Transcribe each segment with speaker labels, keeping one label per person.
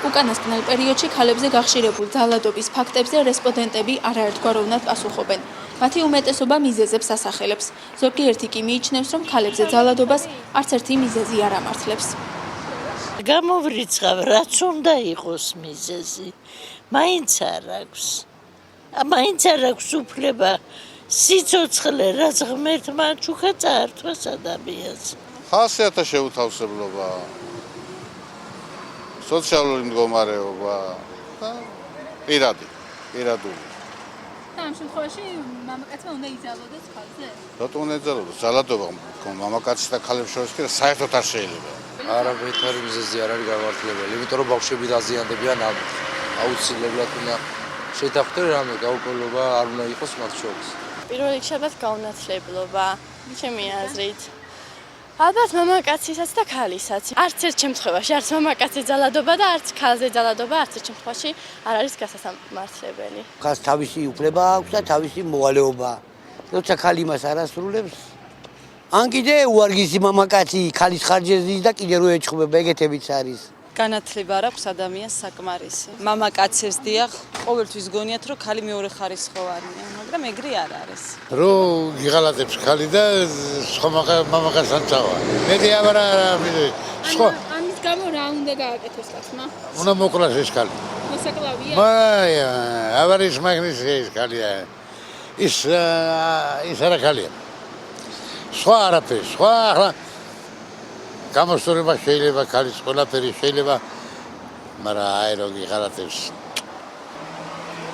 Speaker 1: უკანასკნელ პერიოდში ქალებზე გახშირებულ ძალადობის ფაქტებზე რესპონდენტები არაერთგვაროვნად პასუხობენ. მათი უმეტესობა მიზეზებს ასახელებს. ზოგიერთი კი მიიჩნევს, რომ ქალებზე ძალადობას არც ერთი მიზეზი არ ამართლებს.
Speaker 2: გამოვრიცხავ, რაც უნდა იყოს მიზეზი. მაინც არ აქვს უფლება სიცოცხლე, რაც ღმერთმა ჩუქა წაართვას ადამიანს.
Speaker 3: ხასიათთა შეუთავსებლობა, სოციალური მდგომარეობა და პირადული.
Speaker 1: და ამ შემთხვევაში მამაკაცმა უნდა იზალოდეს ქალზე?
Speaker 3: რატომ უნდა იზალოდეს? ძალადობა მამაკაცის და ქალებს შორის კი საერთოდ არ შეიძლება.
Speaker 4: არაფერი მიზეზი არ არის გამართლებელი, იმიტომ რომ ბავშვები დაზიანდებიან აუცილებლად უნდა შეთანხმდეთ რამე გაუკვირობა არ უნდა იყოს მათ შორის.
Speaker 5: პირველ რიგში გაუნათლებლობა, ჩემი აზრით. ალბათ მამაკაცისაც და ქალისაც. არც ერთ შემთხვევაში არც მამაკაცის ძალადობა და არც ქალზე ძალადობა არც ერთ შემთხვევაში არ არის გასასამართლებელი.
Speaker 6: ხას თავისი უფლება აქვს და თავისი მოვალეობა. როცა ქალი მას არ ასრულებს, ან კიდე უარგისი მამაკაცი ქალის ხარჯზე და კიდე რო ეჩხუბება, ეგეთებიც არის.
Speaker 7: განათლება არ აქვს ადამიანს საკმარისი. მამაკაცებს დიახ, ყოველთვის გონიათ, რომ ქალი მეორე ხარისხოვანია, მაგრამ ეგრე არ არის.
Speaker 3: რო იღალატებს ქალი და სხვა მამაკაცთან წავა. მეტი აბარა სხვა
Speaker 1: ამის გამო რა უნდა გააკეთოს კაცმა?
Speaker 3: უნდა მოკლას ეს ქალი.
Speaker 1: მოსაკლავია?
Speaker 3: აბარის მაგნის ეს ქალია. ის არა ქალია. სხვა არაფერი, სხვა ახლა გამოსწორება შეიძლება ქალის ყველაფერი შეიძლება, მაგრამ აი რო იღალატებს.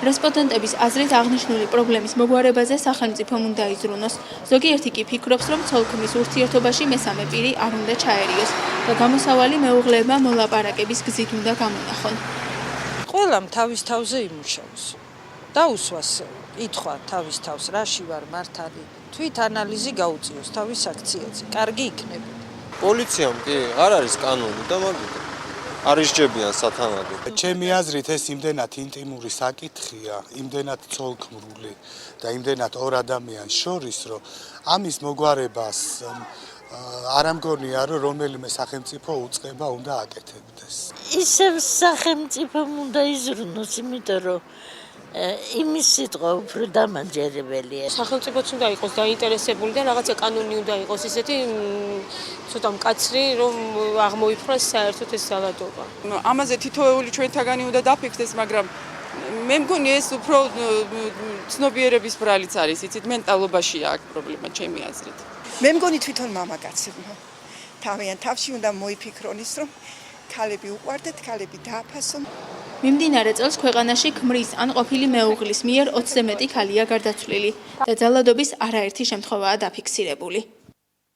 Speaker 1: რესპონდენტების აზრით აღნიშნული პრობლემის მოგვარებაზე სახელმწიფომ უნდა იზრუნოს. ზოგიერთი კი ფიქრობს, რომ ცოლ-ქმრის ურთიერთობაში მესამე პირი არ უნდა ჩაერიოს და გამოსავალი მეუღლეებმა მოლაპარაკების გზით უნდა გამონახონ.
Speaker 7: ყველამ თავის თავზე იმუშაოს. დაუსვას კითხვა თავის თავს, რაში ვარ მართალი, თვით ანალიზი გაუწიოს თავის აქციაზე. კარგი იქნება.
Speaker 4: პოლიციამ კი არ არის კანონი და მაგითო არ ისჯებიან სათანადო.
Speaker 8: ჩემი აზრით ეს იმდენად ინტიმური საკითხია, იმდენად ცოლ-ქმრული და იმდენად ორ ადამიანს შორის, რომ ამის მოგვარებას არ ამგონია, რომ რომელიმე სახელმწიფო უწყება უნდა აკეთებდეს.
Speaker 2: ისევ სახელმწიფომ უნდა იზრუნოს, იმიტომ რომ იმის სიტყვა უფრო დამანჯერებელია.
Speaker 9: სახელმწიფოც უნდა იყოს დაინტერესებული და რაღაცა კანონი უნდა იყოს ისეთი ცოტა მკაცრი, რომ აღმოიფხვრას საერთოდ ეს ძალადობა.
Speaker 7: ამაზე თითოეული ჩვენთაგანი უნდა დაფიქრდეს, მაგრამ მე მგონი ეს უფრო ცნობიერების ბრალიც არის, იცით, მენტალობაშია აქ პრობლემა ჩემი აზრით.
Speaker 10: მე მგონი თვითონ მამაკაცებმა თავიანთ თავში უნდა მოიფიქრონ ის, რომ ქალები უყვარდეთ, ქალები დააფასონ.
Speaker 1: მიმდინარე წელს ქვეყანაში ქმრის ან ყოფილი მეუღლის მიერ 20-ზე მეტი ქალია გარდაცვლილი და ძალადობის არაერთი შემთხვევაა დაფიქსირებული.